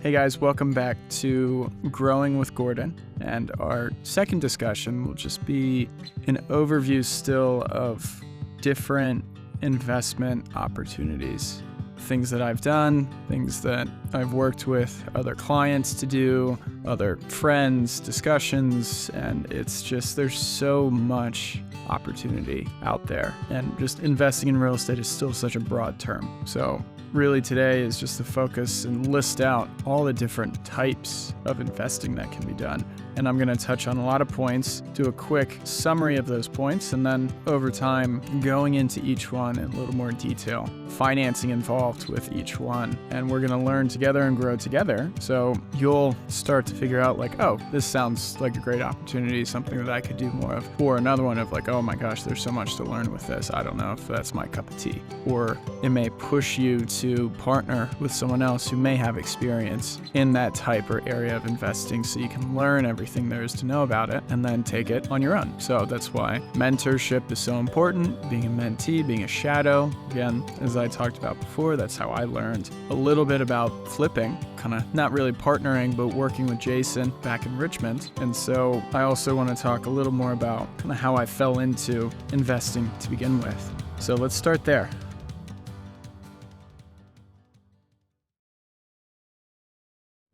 Hey guys, welcome back to Growing with Gordon. And our second discussion will just be an overview still of different investment opportunities. Things that I've done, things that I've worked with other clients to do, other friends, discussions, and it's just there's so much opportunity out there. And just investing in real estate is still such a broad term. So really today is just to focus and list out all the different types of investing that can be done. And I'm going to touch on a lot of points, do a quick summary of those points, and then over time, going into each one in a little more detail, financing involved with each one. And we're going to learn together and grow together. So you'll start to figure out like, oh, this sounds like a great opportunity, something that I could do more of. Or another one of like, oh my gosh, there's so much to learn with this. I don't know if that's my cup of tea. Or it may push you to partner with someone else who may have experience in that type or area of investing so you can learn everything there is to know about it and then take it on your own. So that's why mentorship is so important, being a mentee, being a shadow. Again, as I talked about before, that's how I learned a little bit about flipping, kind of not really partnering, but working with Jason back in Richmond. And so I also want to talk a little more about kind of how I fell into investing to begin with. So let's start there.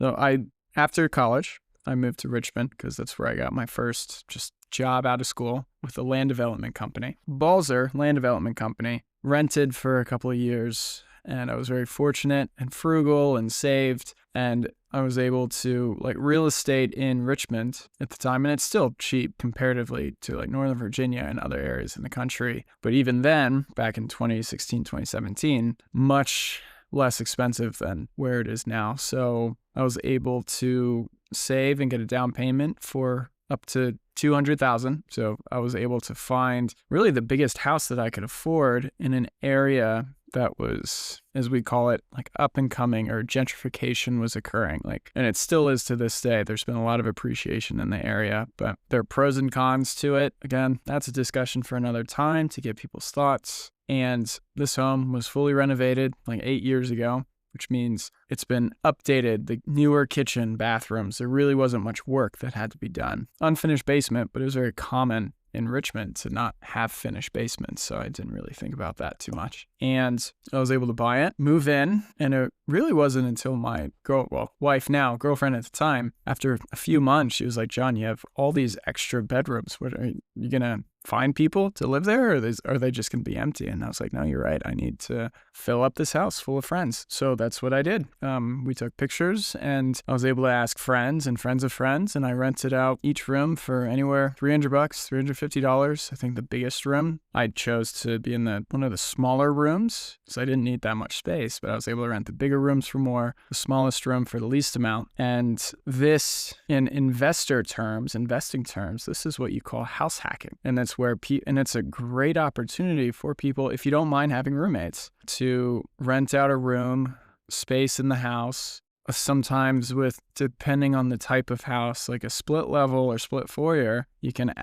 So after college, I moved to Richmond because that's where I got my first just job out of school with a land development company. Balzer Land Development Company, rented for a couple of years, and I was very fortunate and frugal and saved, and I was able to real estate in Richmond at the time, and it's still cheap comparatively to Northern Virginia and other areas in the country. But even then, back in 2016, 2017, much less expensive than where it is now. So I was able to save and get a down payment for up to $200,000. So I was able to find really the biggest house that I could afford in an area that was, as we call it, up and coming, or gentrification was occurring. And it still is to this day. There's been a lot of appreciation in the area, but there are pros and cons to it. Again, that's a discussion for another time to get people's thoughts. And this home was fully renovated 8 years ago, which means it's been updated, the newer kitchen, bathrooms. There really wasn't much work that had to be done. Unfinished basement, but it was very common in Richmond to not have finished basements, so I didn't really think about that too much. And I was able to buy it, move in, and it really wasn't until my wife now, girlfriend at the time, after a few months, she was like, John, you have all these extra bedrooms. What are you gonna find people to live there, or are they just going to be empty? And I was like, no, you're right. I need to fill up this house full of friends. So that's what I did. We took pictures, and I was able to ask friends and friends of friends, and I rented out each room for anywhere $300, $350. I think the biggest room I chose to be in one of the smaller rooms, so I didn't need that much space, but I was able to rent the bigger rooms for more, the smallest room for the least amount. And this, in investing terms, this is what you call house hacking. And that's where and it's a great opportunity for people, if you don't mind having roommates, to rent out a room, space in the house, sometimes depending on the type of house, like a split level or split foyer, you can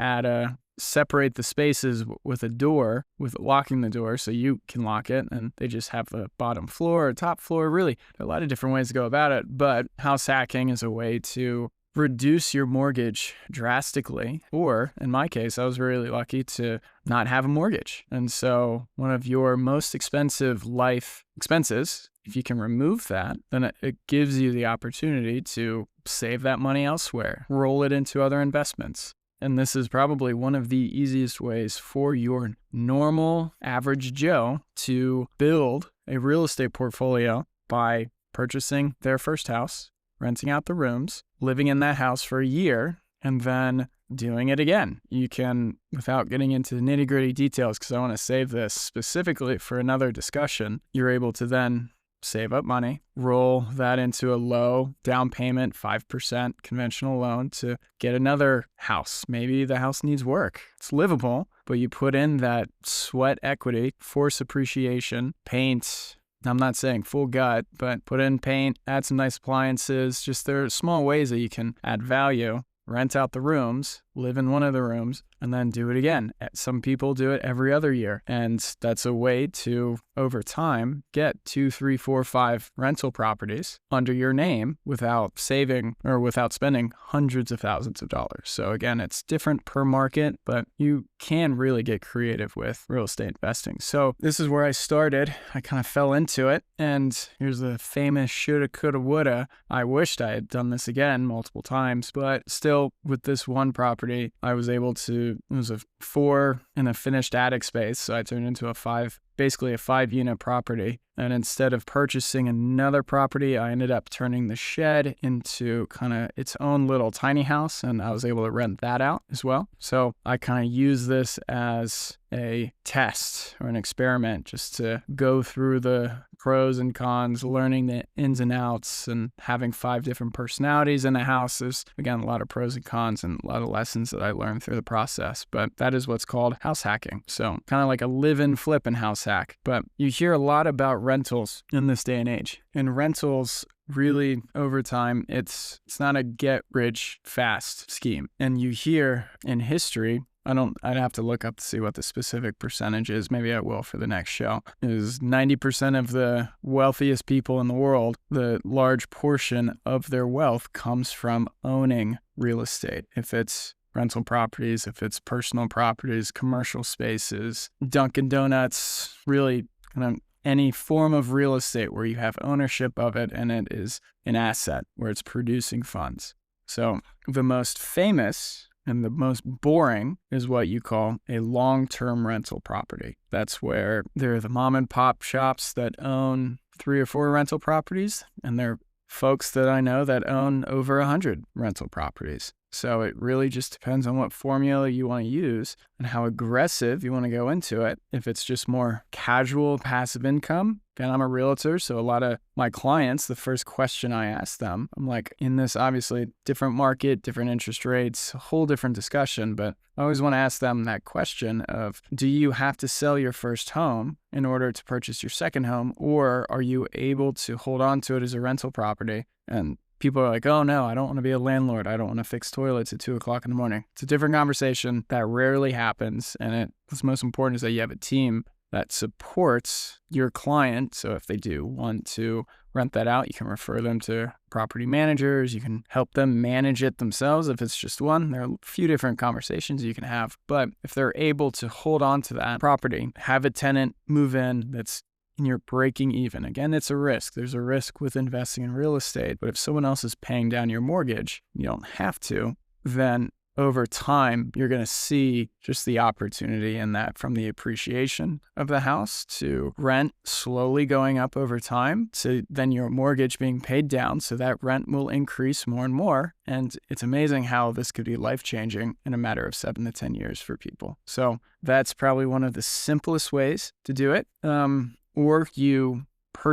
separate the spaces with a door, with locking the door so you can lock it, and they just have the bottom floor or top floor. Really, there are a lot of different ways to go about it, but house hacking is a way to reduce your mortgage drastically. Or in my case, I was really lucky to not have a mortgage. And so one of your most expensive life expenses, if you can remove that, then it gives you the opportunity to save that money elsewhere, roll it into other investments. And this is probably one of the easiest ways for your normal average Joe to build a real estate portfolio by purchasing their first house, renting out the rooms, living in that house for a year, and then doing it again. You can, without getting into the nitty-gritty details, because I want to save this specifically for another discussion, you're able to then save up money, roll that into a low down payment, 5% conventional loan to get another house. Maybe the house needs work. It's livable, but you put in that sweat equity, force appreciation, paint. I'm not saying full gut, but put in paint, add some nice appliances. Just there are small ways that you can add value, rent out the rooms, live in one of the rooms, and then do it again. Some people do it every other year. And that's a way to, over time, get 2, 3, 4, 5 rental properties under your name without saving or without spending hundreds of thousands of dollars. So again, it's different per market, but you can really get creative with real estate investing. So this is where I started. I kind of fell into it. And here's the famous shoulda, coulda, woulda. I wished I had done this again multiple times, but still with this one property, I was able to, it was a 4 in a finished attic space. So I turned into basically a 5-unit property. And instead of purchasing another property, I ended up turning the shed into kind of its own little tiny house, and I was able to rent that out as well. So I kind of use this as a test or an experiment just to go through the pros and cons, learning the ins and outs, and having 5 different personalities in the house. There's, again, a lot of pros and cons and a lot of lessons that I learned through the process, but that is what's called house hacking. So kind of like a live-in, flip-in house hack. But you hear a lot about rentals in this day and age, and rentals really, over time, it's not a get-rich-fast scheme. And you hear in history, I'd have to look up to see what the specific percentage is. Maybe I will for the next show. Is 90% of the wealthiest people in the world, the large portion of their wealth comes from owning real estate. If it's rental properties, if it's personal properties, commercial spaces, Dunkin' Donuts, really kind of any form of real estate where you have ownership of it and it is an asset where it's producing funds. So the most famous and the most boring is what you call a long-term rental property. That's where there are the mom and pop shops that own 3 or 4 rental properties, and there are folks that I know that own over 100 rental properties. So it really just depends on what formula you want to use and how aggressive you want to go into it. If it's just more casual passive income, again, I'm a realtor, so a lot of my clients, the first question I ask them, I'm like, in this obviously different market, different interest rates, a whole different discussion, but I always want to ask them that question of, do you have to sell your first home in order to purchase your second home, or are you able to hold on to it as a rental property? And people are like, oh no, I don't want to be a landlord. I don't want to fix toilets at 2 o'clock in the morning. It's a different conversation that rarely happens. And what's most important is that you have a team that supports your client. So if they do want to rent that out, you can refer them to property managers. You can help them manage it themselves if it's just one. There are a few different conversations you can have. But if they're able to hold on to that property, have a tenant move in that's and you're breaking even. Again, it's a risk. There's a risk with investing in real estate. But if someone else is paying down your mortgage, you don't have to, then over time, you're going to see just the opportunity in that, from the appreciation of the house to rent slowly going up over time to then your mortgage being paid down. So that rent will increase more and more. And it's amazing how this could be life-changing in a matter of 7 to 10 years for people. So that's probably one of the simplest ways to do it. Or you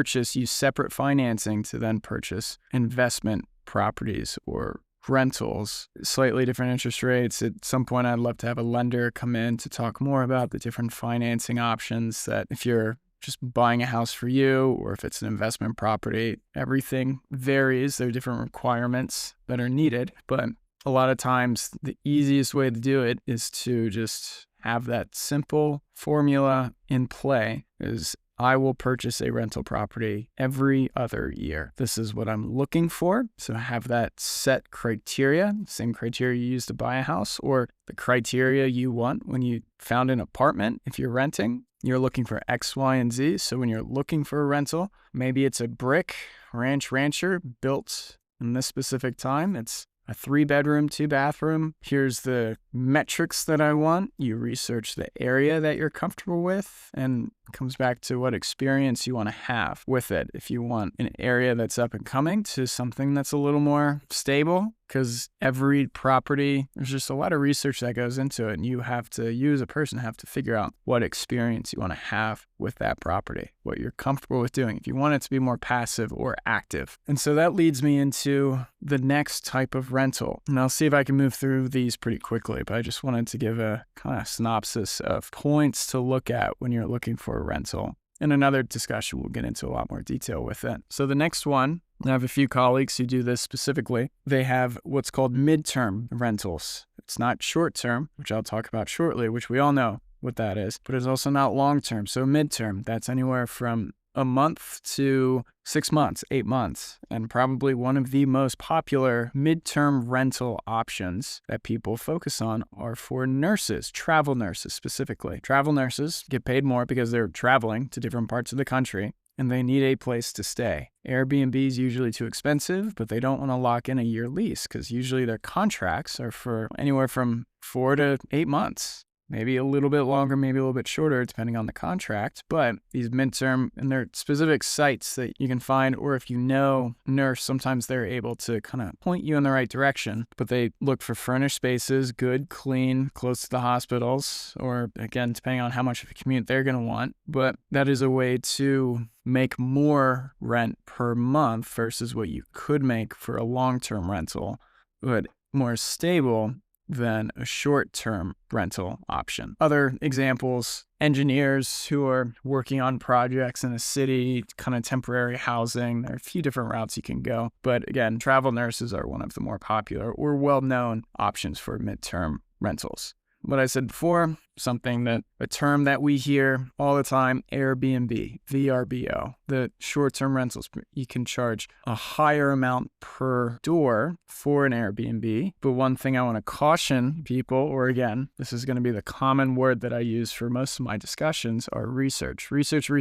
use separate financing to then purchase investment properties or rentals, slightly different interest rates. At some point, I'd love to have a lender come in to talk more about the different financing options that if you're just buying a house for you or if it's an investment property, everything varies. There are different requirements that are needed, but a lot of times the easiest way to do it is to just have that simple formula in play. Is I will purchase a rental property every other year. This is what I'm looking for. So have that set criteria, same criteria you use to buy a house, or the criteria you want when you found an apartment. If you're renting, you're looking for X, Y, and Z. So when you're looking for a rental, maybe it's a brick rancher built in this specific time. It's a 3-bedroom, 2-bathroom. Here's the metrics that I want. You research the area that you're comfortable with, and it comes back to what experience you want to have with it. If you want an area that's up and coming to something that's a little more stable, because every property, there's just a lot of research that goes into it, and you as a person, have to figure out what experience you want to have with that property, what you're comfortable with doing, if you want it to be more passive or active. And so that leads me into the next type of rental. And I'll see if I can move through these pretty quickly, but I just wanted to give a kind of synopsis of points to look at when you're looking for a rental. In another discussion, we'll get into a lot more detail with it. So the next one, I have a few colleagues who do this specifically. They have what's called midterm rentals. It's not short term, which I'll talk about shortly, which we all know what that is, but it's also not long term. So midterm, that's anywhere from a month to 6 months, 8 months, and probably one of the most popular midterm rental options that people focus on are for nurses, travel nurses specifically. Travel nurses get paid more because they're traveling to different parts of the country and they need a place to stay. Airbnb is usually too expensive, but they don't want to lock in a year lease because usually their contracts are for anywhere from 4 to 8 months. Maybe a little bit longer, maybe a little bit shorter, depending on the contract. But these midterm, and there are specific sites that you can find, or if you know nurse, sometimes they're able to kind of point you in the right direction. But they look for furnished spaces, good, clean, close to the hospitals, or again, depending on how much of a commute they're going to want. But that is a way to make more rent per month versus what you could make for a long-term rental, but more stable than a short-term rental option. Other examples, engineers who are working on projects in a city, kind of temporary housing. There are a few different routes you can go. But again, travel nurses are one of the more popular or well-known options for midterm rentals. What I said before, a term that we hear all the time, Airbnb, VRBO, the short-term rentals. You can charge a higher amount per door for an Airbnb. But one thing I want to caution people, or again, this is going to be the common word that I use for most of my discussions, are research. Research.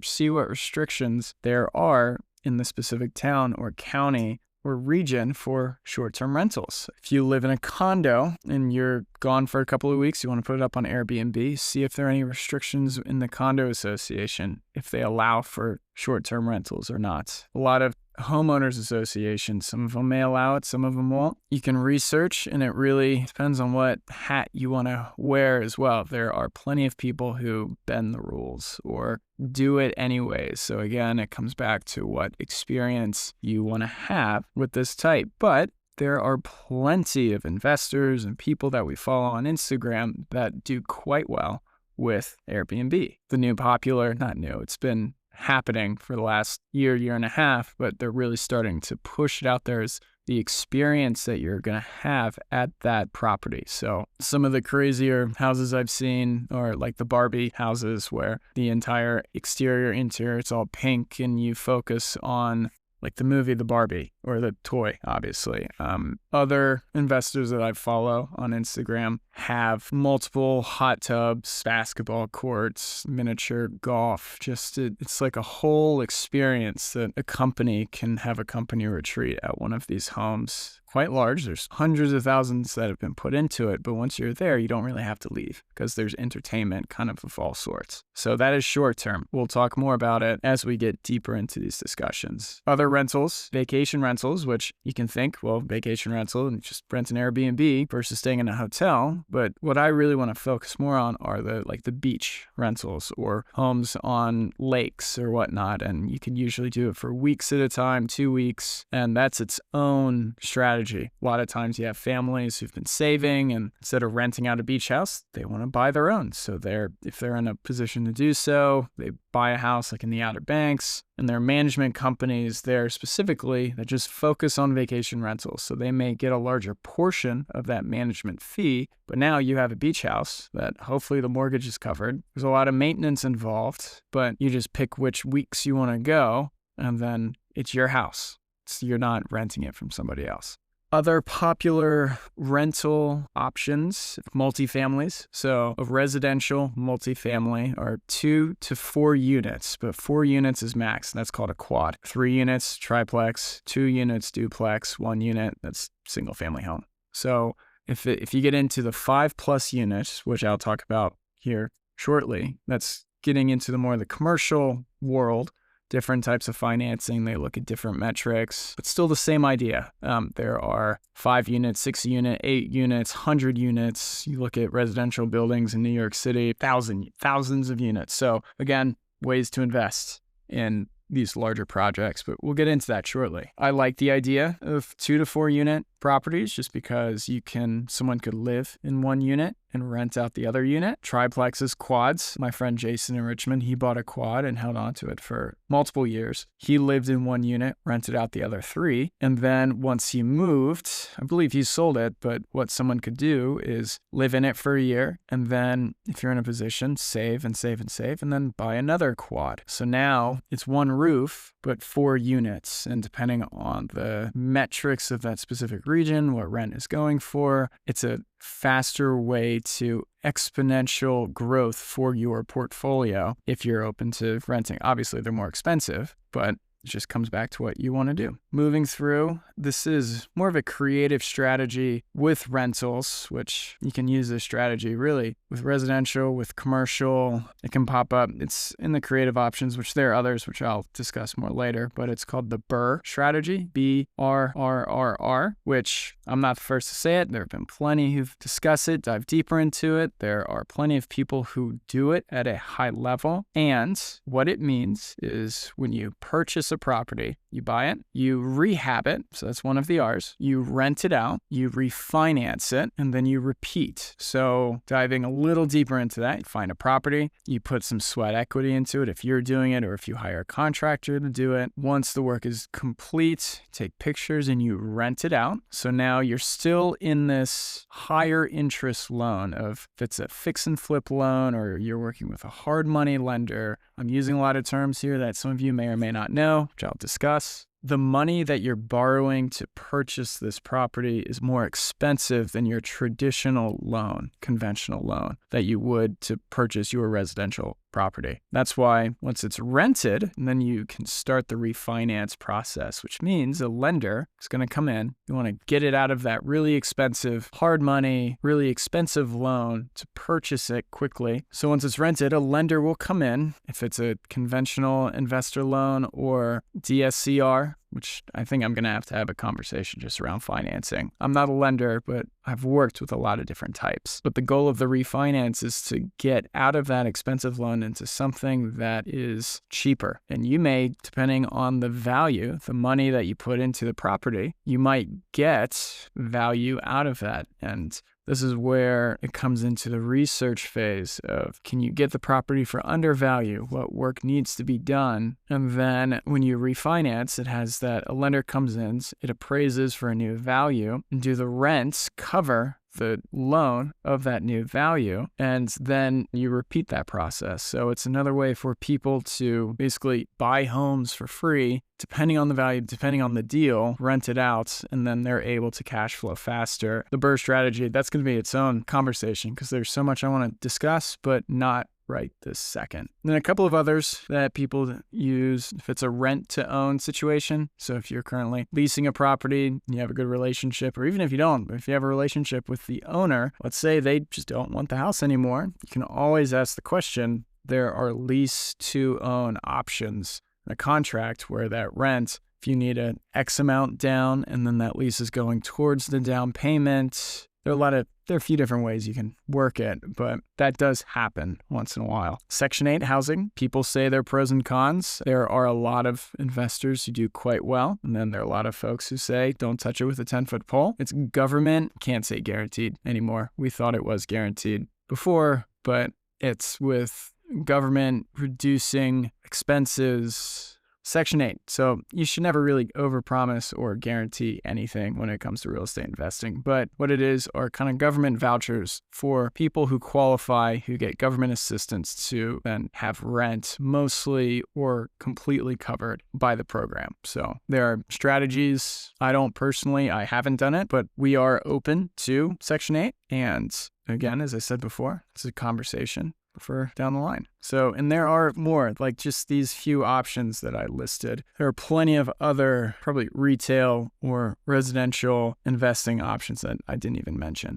See what restrictions there are in the specific town or county or region for short-term rentals. If you live in a condo and you're gone for a couple of weeks, you want to put it up on Airbnb, see if there are any restrictions in the condo association, if they allow for short-term rentals or not. A lot of homeowners associations, some of them may allow it, some of them won't. You can research, and it really depends on what hat you want to wear as well. There are plenty of people who bend the rules or do it anyways. So again, it comes back to what experience you want to have with this type. But there are plenty of investors and people that we follow on Instagram that do quite well with Airbnb. The new popular, not new, it's been happening for the last year and a half, but they're really starting to push it out there as the experience that you're going to have at that property. So some of the crazier houses I've seen are like the Barbie houses where the entire exterior, interior, it's all pink and you focus on like the movie, the Barbie, or the toy, obviously. Other investors that I follow on Instagram have multiple hot tubs, basketball courts, miniature golf. It's like a whole experience that a company can have a company retreat at one of these homes. Quite large. There's hundreds of thousands that have been put into it, but once you're there, you don't really have to leave because there's entertainment kind of all sorts. So that is short term. We'll talk more about it as we get deeper into these discussions. Other rentals, vacation rentals, which you can think, well, vacation rental and just rent an Airbnb versus staying in a hotel. But what I really want to focus more on are the beach rentals or homes on lakes or whatnot. And you can usually do it for weeks at a time, 2 weeks, and that's its own strategy. A lot of times you have families who've been saving, and instead of renting out a beach house, they want to buy their own. So if they're in a position to do so, they buy a house like in the Outer Banks, and there are management companies there specifically that just focus on vacation rentals. So they may get a larger portion of that management fee, but now you have a beach house that hopefully the mortgage is covered. There's a lot of maintenance involved, but you just pick which weeks you want to go, and then it's your house. So you're not renting it from somebody else. Other popular rental options, multifamilies. So a residential multifamily are 2 to 4 units, but 4 units is max. That's called a quad. 3 units, triplex, 2 units, duplex, 1 unit, that's single family home. So if you get into the 5+ units, which I'll talk about here shortly, that's getting into the commercial world. Different types of financing. They look at different metrics, but still the same idea. There are 5 units, 6 unit, 8 units, 100 units. You look at residential buildings in New York City, thousands of units. So again, ways to invest in these larger projects, but we'll get into that shortly. I like the idea of 2 to 4 unit properties just because someone could live in 1 unit and rent out the other unit. Triplexes, quads. My friend Jason in Richmond, he bought a quad and held on to it for multiple years. He lived in one unit, rented out the other 3. And then once he moved, I believe he sold it, but what someone could do is live in it for a year. And then if you're in a position, save and save and save, and then buy another quad. So now it's one roof, but 4 units. And depending on the metrics of that specific region, what rent is going for, it's a faster way to exponential growth for your portfolio if you're open to renting. Obviously, they're more expensive, but it just comes back to what you want to do. Moving through, this is more of a creative strategy with rentals, which you can use this strategy really with residential, with commercial. It can pop up. It's in the creative options, which there are others, which I'll discuss more later, but it's called the BRRRR strategy, BRRRR, which I'm not the first to say it. There have been plenty who've discussed it, dive deeper into it. There are plenty of people who do it at a high level. And what it means is when you purchase a property, you buy it, you rehab it, so that's one of the R's, you rent it out, you refinance it, and then you repeat. So diving a little deeper into that, you find a property, you put some sweat equity into it if you're doing it or if you hire a contractor to do it. Once the work is complete, take pictures and you rent it out. So now you're still in this higher interest loan of if it's a fix and flip loan or you're working with a hard money lender. I'm using a lot of terms here that some of you may or may not know, which I'll discuss. The money that you're borrowing to purchase this property is more expensive than your traditional loan, conventional loan, that you would to purchase your residential property. That's why once it's rented, then you can start the refinance process, which means a lender is going to come in. You want to get it out of that really expensive, hard money, really expensive loan to purchase it quickly. So once it's rented, a lender will come in, if it's a conventional investor loan or DSCR, which I think I'm going to have a conversation just around financing. I'm not a lender, but I've worked with a lot of different types. But the goal of the refinance is to get out of that expensive loan into something that is cheaper. And you may, depending on the value, the money that you put into the property, you might get value out of that. And this is where it comes into the research phase of, can you get the property for undervalue? What work needs to be done? And then when you refinance, it has that a lender comes in, it appraises for a new value, and do the rents cover the loan of that new value, and then you repeat that process. So it's another way for people to basically buy homes for free, depending on the value, depending on the deal, rent it out, and then they're able to cash flow faster. The BRRRR strategy, that's going to be its own conversation because there's so much I want to discuss, but not right this second. Then a couple of others that people use if it's a rent to own situation. So if you're currently leasing a property, you have a good relationship, or even if you don't, if you have a relationship with the owner, let's say they just don't want the house anymore, you can always ask the question. There are lease to own options in a contract where that rent, if you need an X amount down and then that lease is going towards the down payment, there are a few different ways you can work it, but that does happen once in a while. Section 8 housing, people say there are pros and cons. There are a lot of investors who do quite well, and then there are a lot of folks who say, don't touch it with a 10-foot pole. It's government, can't say guaranteed anymore. We thought it was guaranteed before, but it's with government reducing expenses. Section 8. So you should never really overpromise or guarantee anything when it comes to real estate investing. But what it is are kind of government vouchers for people who qualify, who get government assistance to then have rent mostly or completely covered by the program. So there are strategies. I haven't done it, but we are open to Section 8. And again, as I said before, it's a conversation for down the line. So, and there are more, like just these few options that I listed. There are plenty of other probably retail or residential investing options that I didn't even mention.